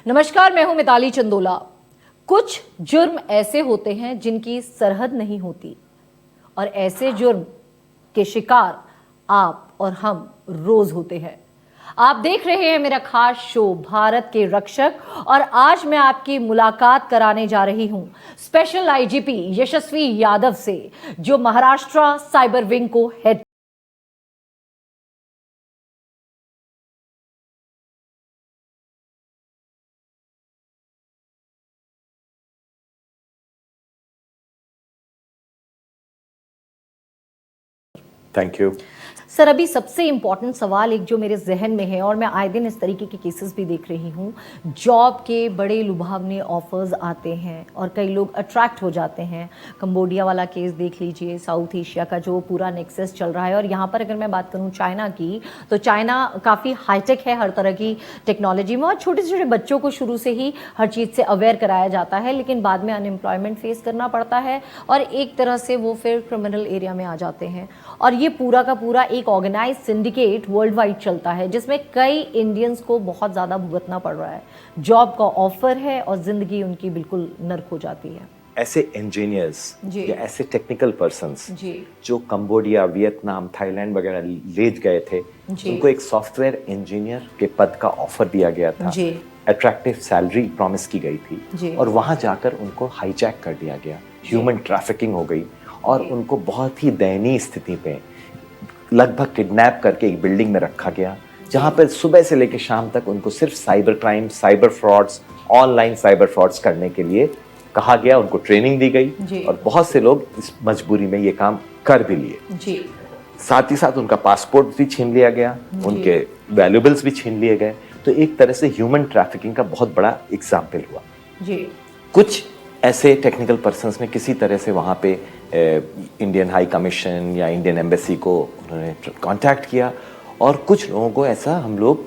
नमस्कार, मैं हूं मिताली चंदोला। कुछ जुर्म ऐसे होते हैं जिनकी सरहद नहीं होती और ऐसे जुर्म के शिकार आप और हम रोज होते हैं। आप देख रहे हैं मेरा खास शो भारत के रक्षक और आज मैं आपकी मुलाकात कराने जा रही हूं स्पेशल आईजीपी यशस्वी यादव से, जो महाराष्ट्र साइबर विंग को हेड। Thank you. सर, अभी सबसे इंपॉर्टेंट सवाल एक जो मेरे जहन में है और मैं आए दिन इस तरीके के केसेस भी देख रही हूँ, जॉब के बड़े लुभावने ऑफर्स आते हैं और कई लोग अट्रैक्ट हो जाते हैं। कंबोडिया वाला केस देख लीजिए, साउथ एशिया का जो पूरा नेक्सस चल रहा है। और यहाँ पर अगर मैं बात करूँ चाइना की, तो चाइना काफ़ी हाईटेक है हर तरह की टेक्नोलॉजी में और छोटे छोटे बच्चों को शुरू से ही हर चीज़ से अवेयर कराया जाता है, लेकिन बाद में अनएम्प्लॉयमेंट फेस करना पड़ता है और एक तरह से वो फिर क्रिमिनल एरिया में आ जाते हैं। और ये पूरा का पूरा एक ऑर्गेनाइज सिंडिकेट वर्ल्ड वाइड चलता है जिसमें कई इंडियंस को बहुत ज़्यादा भुगतना पड़ रहा है। जॉब का ऑफर है और जिंदगी उनकी बिल्कुल नर्क हो जाती है। ऐसे इंजीनियर्स या ऐसे टेक्निकल पर्संस जो कंबोडिया, वियतनाम, थाईलैंड वगैरह ले गए थे, उनको एक सॉफ्टवेयर इंजीनियर के पद का ऑफर दिया गया था। अट्रैक्टिव सैलरी प्रॉमिस की गई थी और वहां जाकर उनको हाईजैक कर दिया गया, ह्यूमन ट्रैफिकिंग हो गई और उनको बहुत ही दयनीय स्थिति पे लगभग किडनैप करके एक बिल्डिंग में रखा गया, जहां पर सुबह से लेकर शाम तक उनको सिर्फ cyber crime, cyber frauds, online cyber frauds करने के लिए कहा गया। उनको ट्रेनिंग दी गई और बहुत से लोग इस मजबूरी में ये काम कर भी लिए। साथ ही साथ उनका पासपोर्ट भी छीन लिया गया, उनके वैल्यूएबल्स भी छीन लिए गए। तो एक तरह से ह्यूमन ट्रैफिकिंग का बहुत बड़ा एग्जाम्पल हुआ। कुछ ऐसे टेक्निकल पर्सन्स ने किसी तरह से वहाँ पे इंडियन हाई कमीशन या इंडियन एम्बेसी को उन्होंने कांटेक्ट किया और कुछ लोगों को ऐसा हम लोग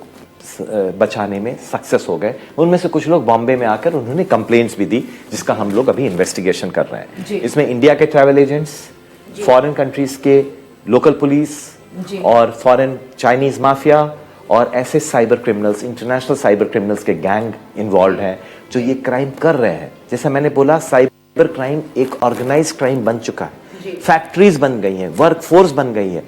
बचाने में सक्सेस हो गए। उनमें से कुछ लोग बॉम्बे में आकर उन्होंने कंप्लेंट्स भी दी, जिसका हम लोग अभी इन्वेस्टिगेशन कर रहे हैं। इसमें इंडिया के ट्रैवल एजेंट्स, फॉरेन कंट्रीज के लोकल पुलिस और फॉरेन चाइनीज माफिया और ऐसे cyber criminals, international cyber criminals के गैंग इन्वॉल्व हैं जो ये क्राइम कर रहे हैं। जैसा मैंने बोला, साइबर क्राइम एक ऑर्गेनाइज क्राइम बन चुका है। फैक्ट्रीज बन गई हैं, वर्क फोर्स बन गई है,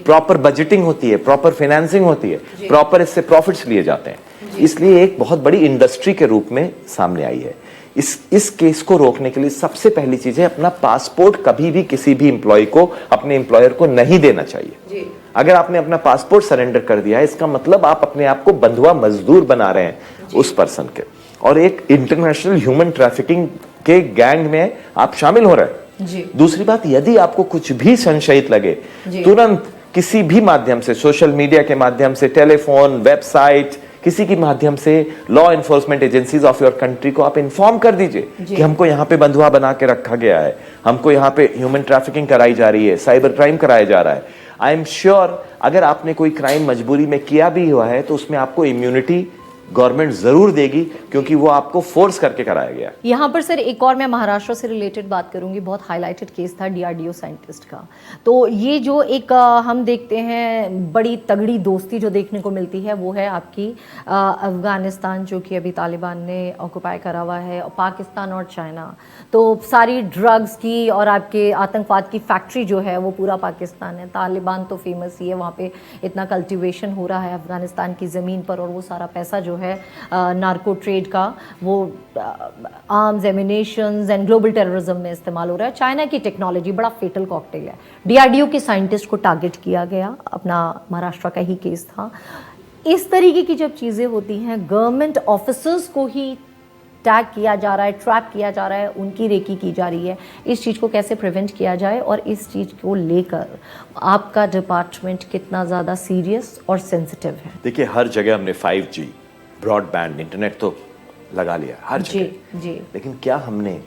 प्रॉपर बजटिंग होती है, प्रॉपर फाइनेंसिंग होती है, प्रॉपर इससे प्रॉफिट्स लिए जाते हैं। इसलिए एक बहुत बड़ी इंडस्ट्री के रूप में सामने आई है। इस केस को रोकने के लिए सबसे पहली चीज है, अपना पासपोर्ट कभी भी किसी भी एम्प्लॉय को, अपने एम्प्लॉयर को नहीं देना चाहिए। अगर आपने अपना पासपोर्ट सरेंडर कर दिया है, इसका मतलब आप अपने आप को बंधुआ मजदूर बना रहे हैं उस पर्सन के, और एक इंटरनेशनल ह्यूमन ट्रैफिकिंग के गैंग में आप शामिल हो रहे हैं। दूसरी बात, यदि आपको कुछ भी संशयित लगे, तुरंत किसी भी माध्यम से, सोशल मीडिया के माध्यम से, टेलीफोन, वेबसाइट, किसी के माध्यम से law enforcement agencies of your country को आप इन्फॉर्म कर दीजिए कि हमको यहाँ पे बंधुआ बना के रखा गया है, हमको यहाँ पे ह्यूमन ट्रैफिकिंग कराई जा रही है, साइबर क्राइम कराया जा रहा है। आई एम श्योर अगर आपने कोई क्राइम मजबूरी में किया भी हुआ है तो उसमें आपको इम्यूनिटी गवर्नमेंट जरूर देगी, क्योंकि वो आपको फोर्स करके कराया गया। यहाँ पर सर एक और मैं महाराष्ट्र से रिलेटेड बात करूंगी। बहुत हाईलाइटेड केस था डीआरडीओ साइंटिस्ट का। तो ये जो एक हम देखते हैं बड़ी तगड़ी दोस्ती जो देखने को मिलती है, वो है आपकी अफगानिस्तान, जो कि अभी तालिबान ने ऑक्युपाई करा हुआ है, और पाकिस्तान और चाइना। तो सारी ड्रग्स की और आपके आतंकवाद की फैक्ट्री जो है वो पूरा पाकिस्तान है। तालिबान तो फेमस ही है, वहाँ पे इतना कल्टिवेशन हो रहा है अफगानिस्तान की ज़मीन पर, और वो सारा पैसा जो है नार्को ट्रेड का, वो arms, emanations and global terrorism में इस्तेमाल हो रहा है। चाइना की टेक्नोलॉजी बड़ा फेटल कॉकटेल है। डीआरडीओ के साइंटिस्ट को टारगेट किया गया, अपना महाराष्ट्र का ही केस था। इस तरीके की जब चीज़ें होती हैं, गवर्नमेंट ऑफिसर्स को ही टैग किया जा रहा है, ट्रैप किया जा रहा है, उनकी रेकी की जा रही है। इस चीज़ को कैसे प्रिवेंट किया जाए और इस चीज़ को लेकर आपका डिपार्टमेंट कितना ज़्यादा सीरियस और सेंसिटिव है? देखिए, हर जगह हमने 5G ब्रॉडबैंड इंटरनेट तो लगा लिया हर जगह, लेकिन क्या हमने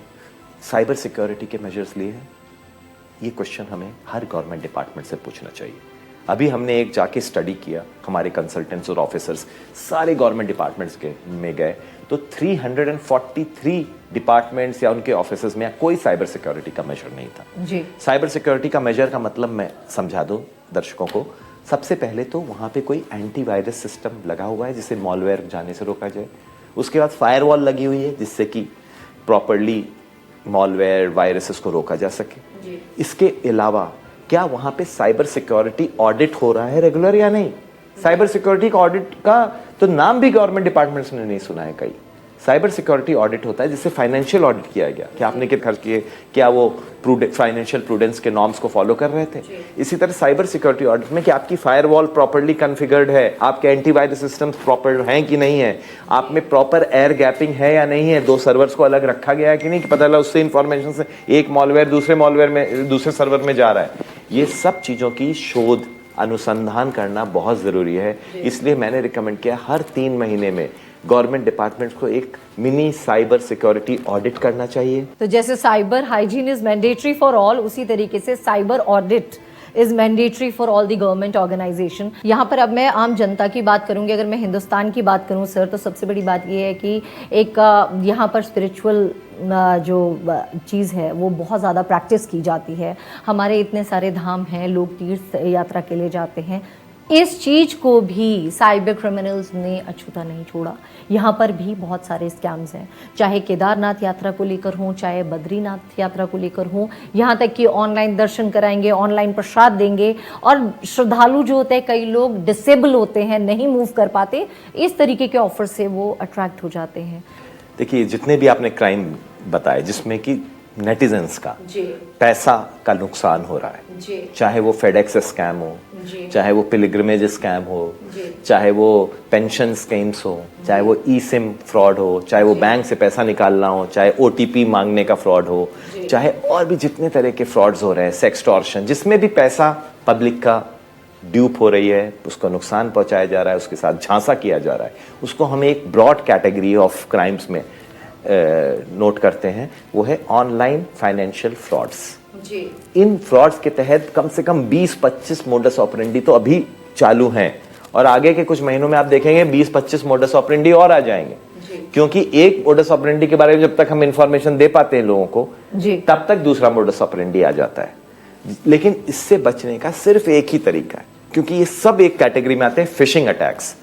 साइबर सिक्योरिटी के मेजर्स लिए हैं? ये क्वेश्चन हमें हर गवर्नमेंट डिपार्टमेंट से पूछना चाहिए। अभी हमने एक जाके स्टडी किया, हमारे कंसल्टेंट्स और ऑफिसर्स सारे गवर्नमेंट डिपार्टमेंट्स के में गए, तो 343 डिपार्टमेंट्स या उनके ऑफिसेज में कोई साइबर सिक्योरिटी का मेजर नहीं था। साइबर सिक्योरिटी का मेजर का मतलब मैं समझा दूं दर्शकों को। सबसे पहले तो वहाँ पे कोई एंटीवायरस सिस्टम लगा हुआ है जिसे मॉलवेयर जाने से रोका जाए। उसके बाद फायरवॉल लगी हुई है जिससे कि प्रॉपरली मॉलवेयर वायरसेस को रोका जा सके। इसके अलावा क्या वहाँ पे साइबर सिक्योरिटी ऑडिट हो रहा है रेगुलर या नहीं? साइबर सिक्योरिटी का ऑडिट का तो नाम भी गवर्नमेंट डिपार्टमेंट्स ने नहीं सुना है कई। साइबर सिक्योरिटी ऑडिट होता है जिससे फाइनेंशियल ऑडिट किया गया कि आपने कितने खर्च किए, क्या वो फाइनेंशियल प्रूडेंस के नॉर्म्स को फॉलो कर रहे थे। इसी तरह साइबर सिक्योरिटी ऑडिट में कि आपकी फायरवॉल प्रॉपर्ली कॉन्फ़िगर्ड है, आपके एंटीवायरस सिस्टम्स प्रॉपर हैं कि नहीं है, आप में प्रॉपर एयर गैपिंग है या नहीं है, 2 सर्वर्स को अलग रखा गया है कि नहीं, कि पता चला उससे इंफॉर्मेशन से एक मॉलवेयर दूसरे सर्वर में जा रहा है। ये सब चीज़ों की शोध अनुसंधान करना बहुत ज़रूरी है। इसलिए मैंने रिकमेंड किया हर 3 महीने में गवर्नमेंट डिपार्टमेंट्स को एक मिनी साइबर सिक्योरिटी ऑडिट करना चाहिए। तो जैसे cyber hygiene is mandatory for all, उसी तरीके से cyber audit is mandatory for all the government organisation. यहाँ पर अब मैं आम जनता की बात करूंगी, अगर मैं हिंदुस्तान की बात करूं सर, तो सबसे बड़ी बात ये है कि एक यहाँ पर स्पिरिचुअल जो चीज़ है वो बहुत ज़्यादा प्रैक्टिस की जाती है। हमारे इतने सारे धाम हैं, लोग तीर्थ यात्रा के लिए जाते हैं। इस चीज़ को भी साइबर क्रिमिनल्स ने अछूता नहीं छोड़ा। यहाँ पर भी बहुत सारे स्कैम्स हैं, चाहे केदारनाथ यात्रा को लेकर हों, चाहे बद्रीनाथ यात्रा को लेकर हों, यहाँ तक कि ऑनलाइन दर्शन कराएंगे, ऑनलाइन प्रसाद देंगे, और श्रद्धालु जो होते हैं, कई लोग डिसेबल होते हैं, नहीं मूव कर पाते, इस तरीके के ऑफर से वो अट्रैक्ट हो जाते हैं। देखिए, जितने भी आपने क्राइम बताए जिसमें कि नेटिजन्स का पैसा का नुकसान हो रहा है, चाहे वो फेडेक्स स्कैम हो, चाहे वो पिलग्रिमेज स्कैम हो, चाहे वो पेंशन स्कीम्स हो, चाहे वो ई सिम फ्रॉड हो, चाहे वो बैंक से पैसा निकालना हो, चाहे ओटीपी मांगने का फ्रॉड हो, चाहे और भी जितने तरह के फ्रॉड्स हो रहे हैं, सेक्सटॉर्शन, जिसमें भी पैसा पब्लिक का ड्यूप हो रही है, उसको नुकसान पहुंचाया जा रहा है, उसके साथ झांसा किया जा रहा है, उसको हम एक ब्रॉड कैटेगरी ऑफ क्राइम्स में नोट करते हैं, वो है ऑनलाइन फाइनेंशियल फ्रॉड्स। इन फ्रॉड्स के तहत कम से कम 20-25 मोडस ऑपरेंडी तो अभी चालू हैं, और आगे के कुछ महीनों में आप देखेंगे 20-25 मोडस ऑपरेंडी और आ जाएंगे, क्योंकि एक मोडस ऑपरेंडी के बारे में जब तक हम इंफॉर्मेशन दे पाते हैं लोगों को, तब तक दूसरा मोडस ऑपरेंडी आ जाता है। लेकिन इससे बचने का सिर्फ एक ही तरीका है, क्योंकि ये सब एक कैटेगरी में आते हैं, फिशिंग अटैक्स।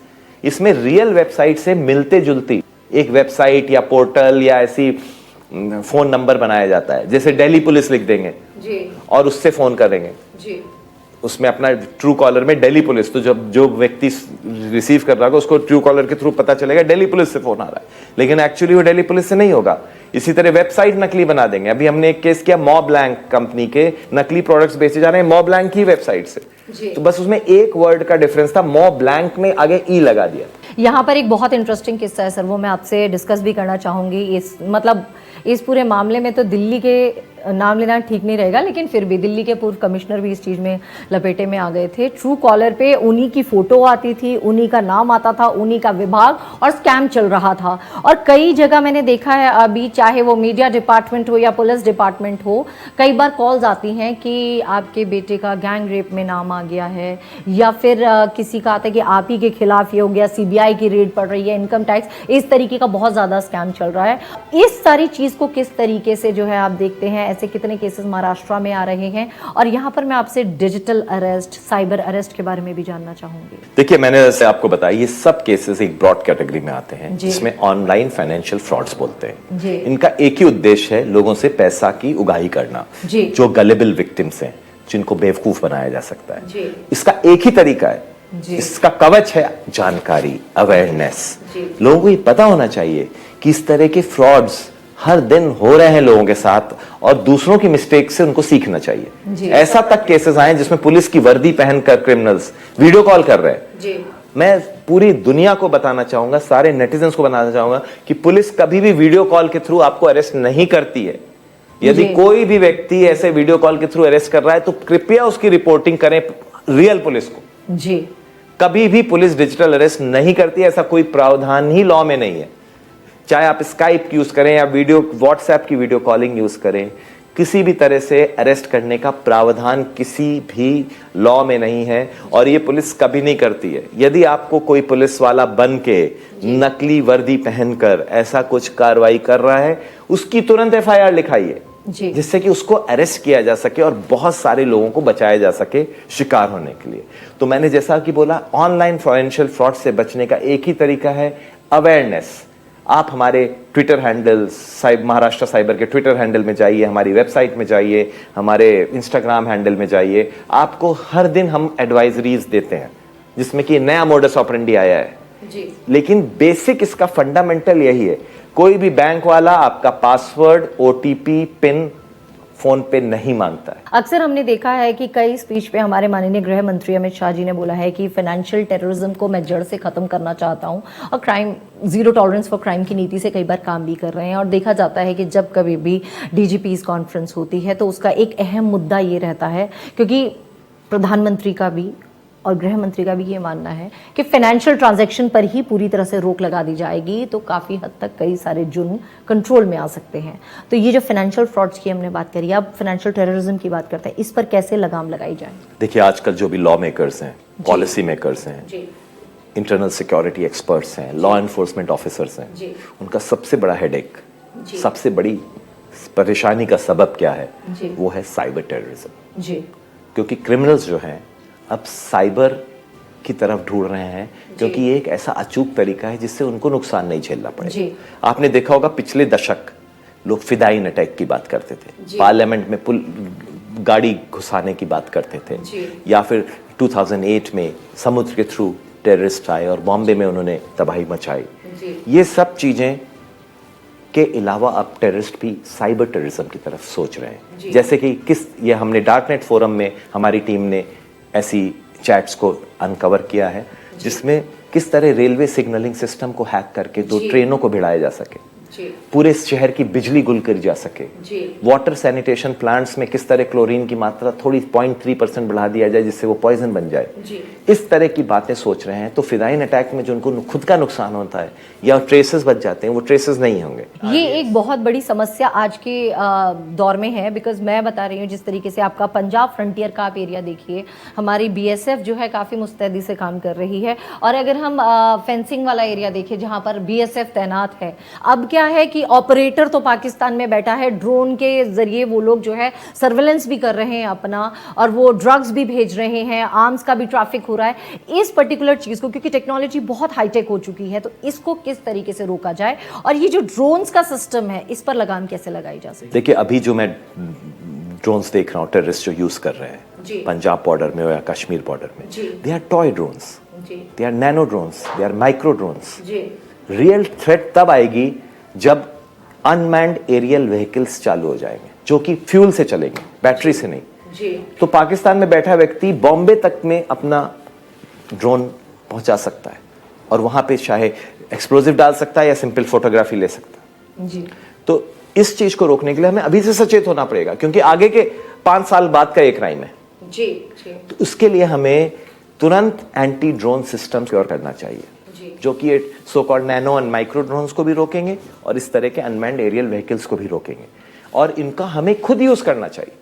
इसमें रियल वेबसाइट से मिलते जुलती एक वेबसाइट या पोर्टल या ऐसी फोन नंबर बनाया जाता है, जैसे दिल्ली पुलिस लिख देंगे और उससे फोन करेंगे, उसमें अपना ट्रू कॉलर में दिल्ली पुलिस, तो जब जो व्यक्ति रिसीव कर रहा है उसको ट्रू कॉलर के थ्रू पता चलेगा दिल्ली पुलिस से फोन आ रहा है, लेकिन एक्चुअली वो दिल्ली पुलिस से नहीं होगा। इसी तरह वेबसाइट नकली बना देंगे। अभी हमने एक केस किया, मॉब्लैंक कंपनी के नकली प्रोडक्ट्स बेचे जा रहे हैं मॉब्लैंक की वेबसाइट से, तो बस उसमें एक वर्ड का डिफरेंस था, मॉब्लैंक में आगे ई लगा दिया। यहाँ पर एक बहुत इंटरेस्टिंग किस्सा है सर, वो मैं आपसे डिस्कस भी करना चाहूँगी। इस पूरे मामले में तो दिल्ली के नाम लेना ठीक नहीं रहेगा, लेकिन फिर भी दिल्ली के पूर्व कमिश्नर भी इस चीज़ में लपेटे में आ गए थे। ट्रू कॉलर पे उन्हीं की फ़ोटो आती थी, उन्हीं का नाम आता था, उन्हीं का विभाग, और स्कैम चल रहा था। और कई जगह मैंने देखा है अभी, चाहे वो मीडिया डिपार्टमेंट हो या पुलिस डिपार्टमेंट हो, कई बार कॉल्स आती हैं कि आपके बेटे का गैंग रेप में नाम आ गया है, या फिर किसी का आता है कि आप ही के खिलाफ ये हो गया, सीबीआई की रेड पड़ रही है, इनकम टैक्स, इस तरीके का बहुत ज़्यादा स्कैम चल रहा है। इस सारी चीज़ को किस तरीके से जो है आप देखते हैं, ऐसे कितने केसेस महाराष्ट्र में आ रहे हैं, और यहाँ पर मैं आपसे डिजिटल अरेस्ट, साइबर अरेस्ट के बारे में भी जानना चाहूंगी। देखिए, मैंने जैसे आपको बताया, ये सब केसेस एक ब्रॉड कैटेगरी में आते हैं, जिसमें ऑनलाइन फाइनेंशियल फ्रॉड्स बोलते हैं। इनका एक ही उद्देश्य है, लोगों से पैसा की उगाही करना, जो गलेबल विक्टिम्स हैं, जिनको बेवकूफ बनाया जा सकता है। इसका एक ही तरीका है, इसका कवच है जानकारी, अवेयरनेस। लोगों को ये पता होना चाहिए कि इस तरह के फ्रॉड्स हर दिन हो रहे हैं लोगों के साथ, और दूसरों की मिस्टेक से उनको सीखना चाहिए। ऐसा तक केसेस आए जिसमें पुलिस की वर्दी पहनकर क्रिमिनल्स वीडियो कॉल कर रहे हैं। मैं पूरी दुनिया को बताना चाहूंगा, सारे नेटिजन्स को बताना चाहूंगा कि पुलिस कभी भी वीडियो कॉल के थ्रू आपको अरेस्ट नहीं करती है। यदि कोई भी व्यक्ति ऐसे वीडियो कॉल के थ्रू अरेस्ट कर रहा है, तो कृपया उसकी रिपोर्टिंग करें रियल पुलिस को। कभी भी पुलिस डिजिटल अरेस्ट नहीं करती, ऐसा कोई प्रावधान ही लॉ में नहीं है। चाहे आप स्काइप यूज करें या व्हाट्सएप की वीडियो कॉलिंग यूज करें, किसी भी तरह से अरेस्ट करने का प्रावधान किसी भी लॉ में नहीं है, और ये पुलिस कभी नहीं करती है। यदि आपको कोई पुलिस वाला बन के नकली वर्दी पहनकर ऐसा कुछ कार्रवाई कर रहा है, उसकी तुरंत एफआईआर लिखाइए, जिससे कि उसको अरेस्ट किया जा सके और बहुत सारे लोगों को बचाया जा सके शिकार होने के लिए। तो मैंने जैसा कि बोला, ऑनलाइन फाइनेंशियल फ्रॉड से बचने का एक ही तरीका है, अवेयरनेस। आप हमारे ट्विटर हैंडल महाराष्ट्र साइबर के ट्विटर हैंडल में जाइए, हमारी वेबसाइट में जाइए, हमारे इंस्टाग्राम हैंडल में जाइए, आपको हर दिन हम एडवाइजरीज देते हैं जिसमें कि नया मोडस ऑपरेंडी आया है जी। लेकिन बेसिक इसका फंडामेंटल यही है, कोई भी बैंक वाला आपका पासवर्ड, ओटीपी, पिन फोन पे नहीं मांगता है। अक्सर हमने देखा है कि कई स्पीच पे हमारे माननीय गृह मंत्री अमित शाह जी ने बोला है कि फाइनेंशियल टेररिज्म को मैं जड़ से खत्म करना चाहता हूं और crime, zero tolerance for crime की नीति से कई बार काम भी कर रहे हैं। और देखा जाता है कि जब कभी भी डीजीपीज कॉन्फ्रेंस होती है तो उसका एक अहम मुद्दा ये रहता है, क्योंकि प्रधानमंत्री का भी और गृह मंत्री का भी ये मानना है कि फाइनेंशियल ट्रांजैक्शन पर ही पूरी तरह से रोक लगा दी जाएगी तो काफ़ी हद तक कई सारे जुर्म कंट्रोल में आ सकते हैं। तो ये जो फाइनेंशियल फ्रॉड्स की हमने बात करी, अब फाइनेंशियल टेररिज्म की बात करते हैं, इस पर कैसे लगाम लगाई जाए? देखिए, आजकल जो भी लॉ मेकर्स हैं, पॉलिसी मेकर्स हैं, इंटरनल सिक्योरिटी एक्सपर्ट्स हैं, लॉ एनफोर्समेंट ऑफिसर्स हैं, उनका सबसे बड़ा हेडेक, सबसे बड़ी परेशानी का सबब क्या है? वो है साइबर टेररिज्म। क्योंकि क्रिमिनल्स जो हैं अब साइबर की तरफ ढूंढ रहे हैं, क्योंकि ये एक ऐसा अचूक तरीका है जिससे उनको नुकसान नहीं झेलना पड़ेगा। आपने देखा होगा पिछले दशक लोग फिदाइन अटैक की बात करते थे, पार्लियामेंट में गाड़ी घुसाने की बात करते थे, या फिर 2008 में समुद्र के थ्रू टेररिस्ट आए और बॉम्बे में उन्होंने तबाही मचाई। ये सब चीजें के अलावा अब टेररिस्ट भी साइबर टेररिज्म की तरफ सोच रहे हैं। जैसे कि ये हमने डार्कनेट फोरम में हमारी टीम ने ऐसी चैट्स को अनकवर किया है जिसमें किस तरह रेलवे सिग्नलिंग सिस्टम को हैक करके दो ट्रेनों को भिड़ाया जा सके, पूरे शहर की बिजली गुल कर जा सके, वाटर सैनिटेशन प्लांट्स में किस तरह क्लोरीन की मात्रा थोड़ी 0.3% बढ़ा दिया जाए जिससे वो पॉइजन बन जाए। इस तरह की बातें सोच रहे हैं। तो फिदाइन अटैक में जो उनको खुद का नुकसान होता है या ट्रेसेस बच जाते हैं, वो ट्रेसेस नहीं होंगे। ये एक बहुत बड़ी समस्या आज के दौर में है, बिकॉज मैं बता रही हूँ जिस तरीके से आपका पंजाब फ्रंटियर का आप एरिया देखिए, हमारी बीएसएफ जो है काफ़ी मुस्तैदी से काम कर रही है। और अगर हम फेंसिंग वाला एरिया देखें जहाँ पर बीएसएफ तैनात है, अब क्या है कि ऑपरेटर तो पाकिस्तान में बैठा है, ड्रोन के जरिए वो लोग जो है सर्वेलेंस भी कर रहे हैं अपना, और वो ड्रग्स भी भेज रहे हैं, आर्म्स का भी ट्रैफिक हो रहा है। इस पर्टिकुलर चीज को, क्योंकि टेक्नोलॉजी बहुत हाईटेक हो चुकी है, तो इसको किस तरीके से रोका जाए और ये जो ड्रोन्स का सिस्टम है इस पर लगाम कैसे लगाई जा सकती है? देखिए, अभी जो मैं ड्रोन्स देख रहा हूँ टेररिस्ट जो यूज कर रहे हैं पंजाब बॉर्डर में या कश्मीर बॉर्डर में, they are toy drones, they are nano drones, they are micro drones. Real threat तब आएगी जब अनमैन्ड एरियल व्हीकल्स चालू हो जाएंगे जो कि फ्यूल से चलेंगे, बैटरी से नहीं। तो पाकिस्तान में बैठा व्यक्ति बॉम्बे तक में अपना ड्रोन पहुंचा सकता है और वहां पे चाहे एक्सप्लोजिव डाल सकता है या सिंपल फोटोग्राफी ले सकता है। तो इस चीज को रोकने के लिए हमें अभी से सचेत होना पड़ेगा, क्योंकि आगे के 5 साल बाद का एक क्राइम है। तो उसके लिए हमें तुरंत एंटी ड्रोन सिस्टम प्योर करना चाहिए, जो कि so called nano and micro drones को भी रोकेंगे और इस तरह के अनमैन्ड एरियल व्हीकल्स को भी रोकेंगे। और इनका हमें खुद यूज करना चाहिए,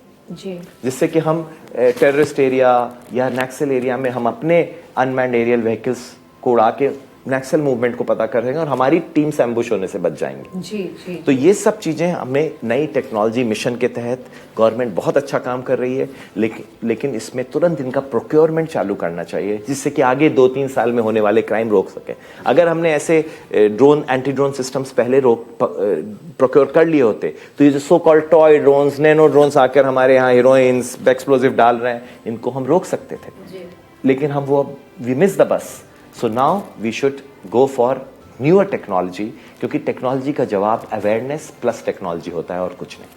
जिससे कि हम टेररिस्ट एरिया या नक्सल एरिया में हम अपने अनमैन्ड एरियल व्हीकल्स को उड़ा के नक्सल मूवमेंट को पता कर रहे हैं और हमारी टीम से एम्बुश होने से बच जाएंगे। तो ये सब चीजें हमें नई टेक्नोलॉजी मिशन के तहत गवर्नमेंट बहुत अच्छा काम कर रही है, लेकिन इसमें तुरंत इनका प्रोक्योरमेंट चालू करना चाहिए, जिससे कि आगे 2-3 साल में होने वाले क्राइम रोक सके। अगर हमने ऐसे ड्रोन एंटी ड्रोन सिस्टम्स पहले प्रोक्योर कर लिए होते, तो ये जो so called toy drones, nano drones आकर हमारे यहाँ हीरोइंस एक्सप्लोजिव डाल रहे हैं, इनको हम रोक सकते थे। लेकिन हम वो we miss the bus. So now we should go for newer technology, क्योंकि टेक्नोलॉजी का जवाब अवेयरनेस प्लस टेक्नोलॉजी होता है और कुछ नहीं।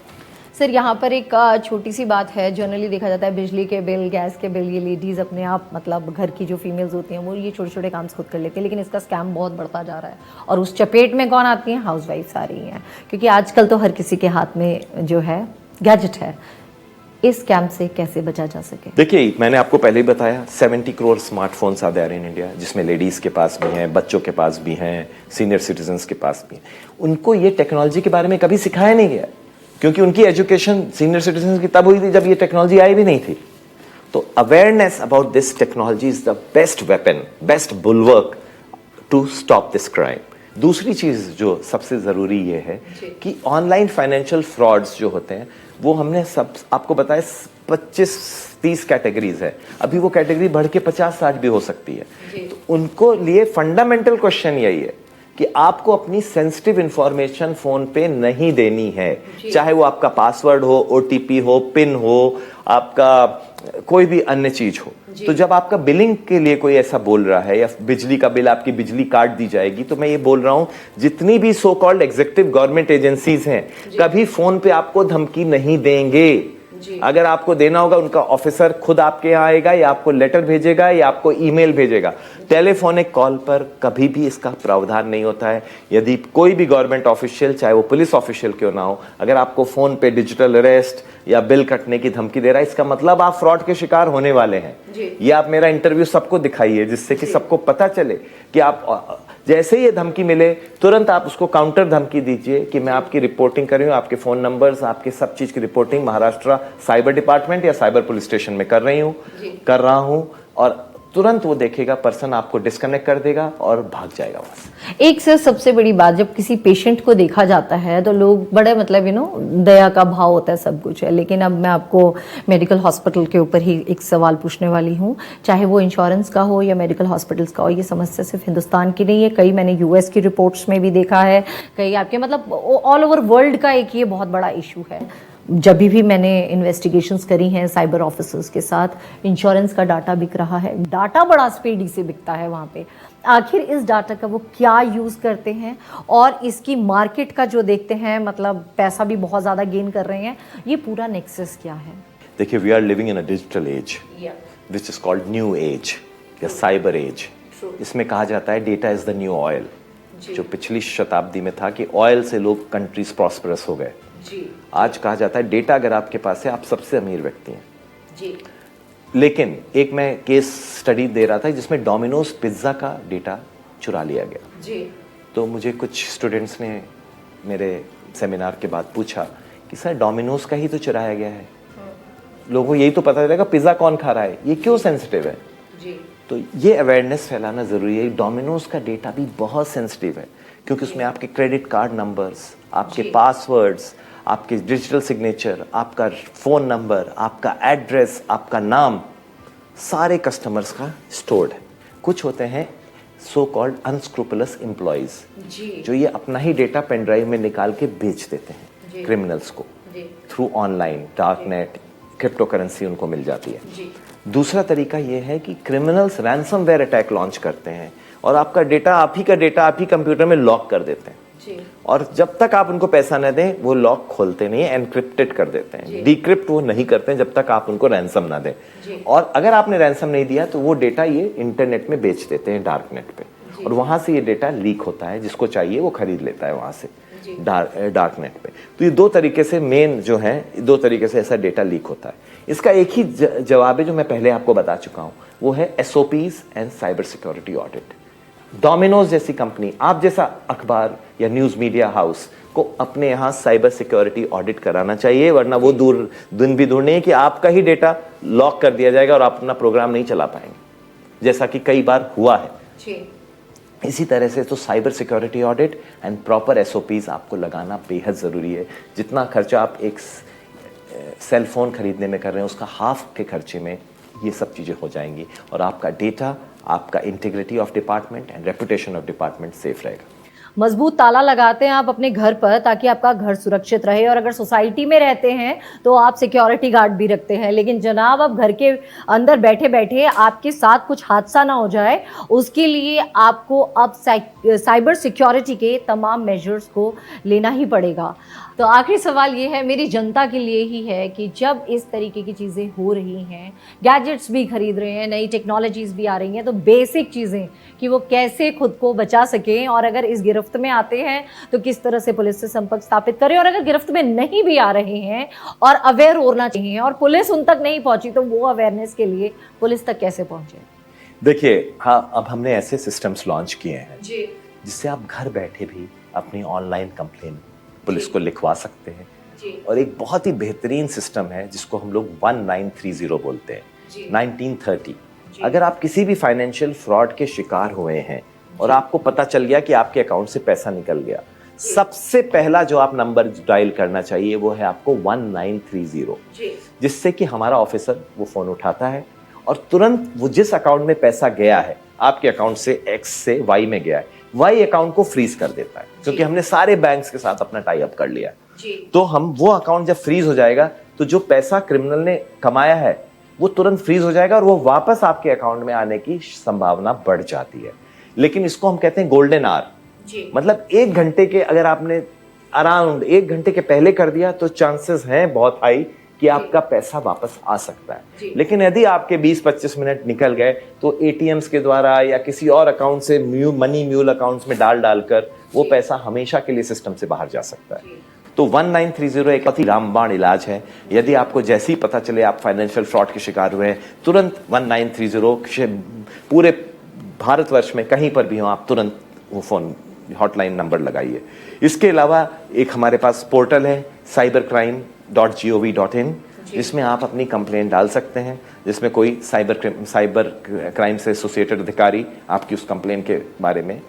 सर, यहाँ पर एक छोटी सी बात है, जनरली देखा जाता है बिजली के बिल, गैस के बिल, ये लेडीज़ अपने आप, मतलब घर की जो फीमेल्स होती हैं वो ये छोटे छोटे काम खुद कर लेती हैं, लेकिन इसका स्कैम बहुत बढ़ता जा रहा है और उस चपेट में कौन आती हैं? हाउसवाइफ्स आ रही हैं, क्योंकि आजकल तो हर किसी के हाथ में जो है गैजेट है। इस स्कैम से कैसे बचा जा सके? देखिए, मैंने आपको पहले ही बताया 70 crore smartphones are there in India, जिसमें लेडीज के पास भी हैं, बच्चों के पास भी हैं, सीनियर सिटीजन्स के पास भी हैं। उनको ये टेक्नोलॉजी के बारे में कभी सिखाया नहीं गया, क्योंकि उनकी एजुकेशन सीनियर सिटीजन्स की तब हुई थी जब ये टेक्नोलॉजी आई भी नहीं थी। तो awareness about this technology is the best weapon, best bulwark to stop this crime. दूसरी चीज जो सबसे जरूरी ये है कि ऑनलाइन फाइनेंशियल फ्रॉड्स जो होते हैं, वो हमने सब आपको बताया 25-30 कैटेगरीज है। अभी वो कैटेगरी बढ़ के 50-60 भी हो सकती है। तो उनको लिए फंडामेंटल क्वेश्चन यही है कि आपको अपनी सेंसिटिव इंफॉर्मेशन फोन पे नहीं देनी है, चाहे वो आपका पासवर्ड हो, ओटीपी हो, पिन हो, आपका कोई भी अन्य चीज हो। तो जब आपका बिलिंग के लिए कोई ऐसा बोल रहा है या बिजली का बिल, आपकी बिजली काट दी जाएगी, तो मैं ये बोल रहा हूं जितनी भी so called executive government agencies हैं कभी फोन पे आपको धमकी नहीं देंगे। अगर आपको देना होगा उनका ऑफिसर खुद आपके यहाँ आएगा या आपको लेटर भेजेगा या आपको ईमेल भेजेगा। टेलीफोनिक कॉल पर कभी भी इसका प्रावधान नहीं होता है। यदि कोई भी गवर्नमेंट ऑफिशियल, चाहे वो पुलिस ऑफिशियल क्यों ना हो, अगर आपको फोन पे डिजिटल अरेस्ट या बिल कटने की धमकी दे रहा है, इसका मतलब आप फ्रॉड के शिकार होने वाले हैं। ये आप मेरा इंटरव्यू सबको दिखाइए, जिससे कि सबको पता चले कि आप जैसे ही ये धमकी मिले तुरंत आप उसको काउंटर धमकी दीजिए कि मैं आपकी रिपोर्टिंग कर रही हूँ, आपके फोन नंबर्स, आपके सब चीज की रिपोर्टिंग महाराष्ट्र साइबर डिपार्टमेंट या साइबर पुलिस स्टेशन में कर रहा हूँ, और तुरंत वो देखेगा, पर्सन आपको डिस्कनेक्ट कर देगा और भाग जाएगा वहां से। एक से सबसे बड़ी बात, जब किसी पेशेंट को देखा जाता है तो लोग बड़े दया का भाव होता है, सब कुछ है। लेकिन अब मैं आपको मेडिकल हॉस्पिटल के ऊपर ही एक सवाल पूछने वाली हूँ, चाहे वो इंश्योरेंस का हो या मेडिकल हॉस्पिटल्स का हो। ये समस्या सिर्फ हिंदुस्तान की नहीं है, कई मैंने यूएस की रिपोर्ट्स में भी देखा है, कई आपके ऑल ओवर वर्ल्ड का एक ये बहुत बड़ा इशू है। जब भी मैंने इन्वेस्टिगेशंस करी हैं साइबर ऑफिसर्स के साथ, इंश्योरेंस का डाटा बिक रहा है, डाटा बड़ा स्पीडी से बिकता है वहाँ पे। आखिर इस डाटा का वो क्या यूज़ करते हैं, और इसकी मार्केट का जो देखते हैं पैसा भी बहुत ज़्यादा गेन कर रहे हैं, ये पूरा नेक्सस क्या है? देखिए, we are living in a digital age which is called new age या साइबर एज। इसमें कहा जाता है data is the new oil. जो पिछली शताब्दी में था कि ऑयल से लोग कंट्रीज प्रॉस्परस हो गए, आज कहा जाता है डेटा अगर आपके पास है आप सबसे अमीर व्यक्ति हैं। लेकिन एक मैं केस स्टडी दे रहा था जिसमें डोमिनोज पिज्जा का डेटा चुरा लिया गया। तो मुझे कुछ स्टूडेंट्स ने मेरे सेमिनार के बाद पूछा कि सर डोमिनोज का ही तो चुराया गया है, लोगों को यही तो पता चलेगा पिज्जा कौन खा रहा है, ये क्यों सेंसिटिव है? तो ये अवेयरनेस फैलाना जरूरी है। डोमिनोज का डेटा भी बहुत सेंसिटिव है, क्योंकि उसमें आपके क्रेडिट कार्ड नंबर्स, आपके पासवर्ड्स, आपके डिजिटल सिग्नेचर, आपका फोन नंबर, आपका एड्रेस, आपका नाम, सारे कस्टमर्स का स्टोर्ड है। कुछ होते हैं सो कॉल्ड अनस्क्रूपुलस एम्प्लॉइज जो ये अपना ही डेटा पेन ड्राइव में निकाल के बेच देते हैं क्रिमिनल्स को through online dark net, crypto currency उनको मिल जाती है। दूसरा तरीका ये है कि क्रिमिनल्स रैंसमवेयर अटैक लॉन्च करते हैं और आपका डेटा, आप ही कंप्यूटर में लॉक कर देते हैं, और जब तक आप उनको पैसा न दें वो लॉक खोलते नहीं है, एनक्रिप्टेड कर देते हैं। डिक्रिप्ट वो नहीं करते हैं जब तक आप उनको रैंसम ना दें, और अगर आपने रैंसम नहीं दिया तो वो डेटा ये इंटरनेट में बेच देते हैं, डार्क नेट पे, और वहां से ये डेटा लीक होता है, जिसको चाहिए वो खरीद लेता है वहां से डार्क नेट पे। तो ये दो तरीके से मेन जो है, दो तरीके से ऐसा डेटा लीक होता है। इसका एक ही जवाब है जो मैं पहले आपको बता चुका हूं, वो है SOPs and cyber security audit. Domino's जैसी कंपनी, आप जैसा अखबार या न्यूज मीडिया हाउस को अपने यहाँ साइबर सिक्योरिटी ऑडिट कराना चाहिए, वरना वो दिन भी दूर नहीं है कि आपका ही डेटा लॉक कर दिया जाएगा और आप अपना प्रोग्राम नहीं चला पाएंगे, जैसा कि कई बार हुआ है। इसी तरह से तो cyber security audit and proper SOPs आपको लगाना बेहद ज़रूरी है। जितना खर्चा आप एक सेल फोन खरीदने में कर रहे हैं उसका हाफ के खर्चे में ये सब चीज़ें हो जाएंगी, और आपका डेटा, आपका integrity of department and reputation of department safe रहेगा। मजबूत ताला लगाते हैं आप अपने घर पर ताकि आपका घर सुरक्षित रहे, और अगर सोसाइटी में रहते हैं तो आप सिक्योरिटी गार्ड भी रखते हैं। लेकिन जनाब, अब घर के अंदर बैठे बैठे आपके साथ कुछ हादसा ना हो जाए, उसके लिए आपको अब साइबर सिक्योरिटी के तमाम मेजर्स को लेना ही पड़ेगा। तो आखिरी सवाल ये है, मेरी जनता के लिए ही है, कि जब इस तरीके की चीज़ें हो रही हैं, गैजेट्स भी खरीद रहे हैं, नई टेक्नोलॉजीज़ भी आ रही हैं, तो बेसिक चीज़ें कि वो कैसे खुद को बचा सकें, और अगर इस गिरफ्त में आते हैं तो किस तरह से पुलिस से संपर्क स्थापित करें, और अगर गिरफ्त में नहीं भी आ रहे हैं और अवेयर होना चाहिए और पुलिस उन तक नहीं पहुंची, तो वो अवेयरनेस के लिए पुलिस तक कैसे पहुंचे? देखिए, हाँ, अब हमने ऐसे सिस्टम्स लॉन्च किए हैं जिससे आप घर बैठे भी अपनी ऑनलाइन कंप्लेन पुलिस को लिखवा सकते हैं। और एक बहुत ही बेहतरीन सिस्टम है जिसको हम लोग 1930 बोलते हैं, 1930। अगर आप किसी भी फाइनेंशियल फ्रॉड के शिकार हुए हैं और आपको पता चल गया कि आपके अकाउंट से पैसा निकल गया, सबसे पहला जो आप नंबर डायल करना चाहिए वो है आपको 1930, जिससे कि हमारा ऑफिसर वो फोन उठाता है और तुरंत वो जिस अकाउंट में पैसा गया है, आपके अकाउंट से X से Y में गया है, वही अकाउंट को फ्रीज कर देता है, क्योंकि हमने सारे बैंक्स के साथ अपना टाई अप कर लिया। तो हम वो अकाउंट जब फ्रीज हो जाएगा तो जो पैसा क्रिमिनल ने कमाया है वो तुरंत फ्रीज हो जाएगा और वो वापस आपके अकाउंट में आने की संभावना बढ़ जाती है। लेकिन इसको हम कहते हैं गोल्डन आवर। मतलब 1 घंटे के, अगर आपने अराउंड 1 घंटे के पहले कर दिया तो चांसेस हैं बहुत हाई कि आपका पैसा वापस आ सकता है। लेकिन यदि आपके 20-25 मिनट निकल गए तो एटीएम्स के द्वारा या किसी और अकाउंट से मनी म्यूल अकाउंट्स में डालकर वो पैसा हमेशा के लिए सिस्टम से बाहर जा सकता है। तो 1930 एक बहुत ही रामबाण इलाज है। यदि आपको जैसे ही पता चले आप फाइनेंशियल फ्रॉड के शिकार हुए हैं, तुरंत 1930 पूरे भारतवर्ष में कहीं पर भी हो आप तुरंत वो फोन हॉटलाइन नंबर लगाइए। इसके अलावा एक हमारे पास पोर्टल है cybercrime.gov.in, जिसमें आप अपनी कंप्लेंट डाल सकते हैं, जिसमें कोई साइबर क्राइम से एसोसिएटेड अधिकारी आपकी उस कंप्लेंट के बारे में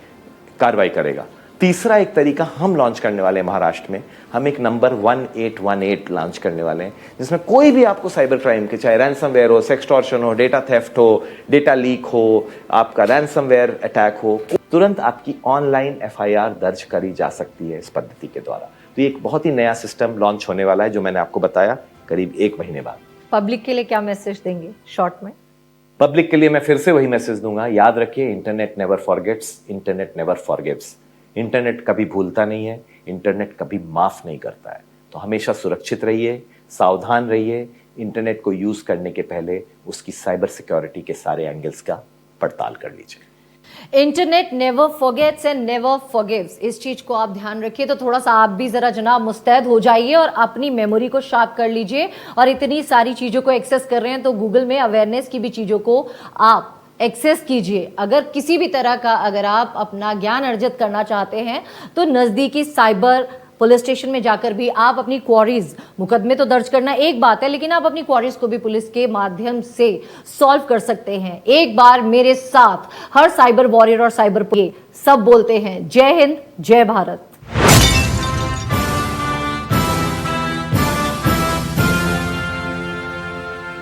कार्रवाई करेगा। तीसरा एक तरीका हम लॉन्च करने वाले हैं महाराष्ट्र में, हम एक नंबर 1818 लॉन्च करने वाले हैं, जिसमें कोई भी आपको साइबर क्राइम के, चाहे रैंसमवेयर हो, सेक्सटॉर्शन हो, डेटा थेफ्ट हो, डेटा लीक हो, आपका रैंसमवेयर अटैक हो, तुरंत आपकी ऑनलाइन एफआईआर दर्ज करी जा सकती है इस पद्धति के द्वारा। तो एक बहुत ही नया सिस्टम लॉन्च होने वाला है जो मैंने आपको बताया करीब 1 महीने बाद। पब्लिक के लिए क्या मैसेज देंगे शॉर्ट में? पब्लिक के लिए मैं फिर से वही मैसेज दूंगा, याद रखिए internet never forgets, internet never forgives. Internet कभी भूलता नहीं है, इंटरनेट कभी माफ नहीं करता है। तो हमेशा सुरक्षित रहिए, सावधान रहिए, इंटरनेट को यूज करने के पहले उसकी साइबर सिक्योरिटी के सारे एंगल्स का पड़ताल कर लीजिए। Internet never forgets and never forgives, इस चीज को आप ध्यान रखिए। तो थोड़ा सा आप भी जरा जनाब मुस्तैद हो जाइए और अपनी मेमोरी को शार्प कर लीजिए। और इतनी सारी चीजों को एक्सेस कर रहे हैं तो गूगल में अवेयरनेस की भी चीजों को आप एक्सेस कीजिए। अगर किसी भी तरह का अगर आप अपना ज्ञान अर्जित करना चाहते हैं तो नज़दीकी साइबर पुलिस स्टेशन में जाकर भी आप अपनी क्वारीज, मुकदमे तो दर्ज करना एक बात है, लेकिन आप अपनी क्वारीज को भी पुलिस के माध्यम से सॉल्व कर सकते हैं। एक बार मेरे साथ हर साइबर वॉरियर और साइबर सब बोलते हैं, जय हिंद, जय भारत।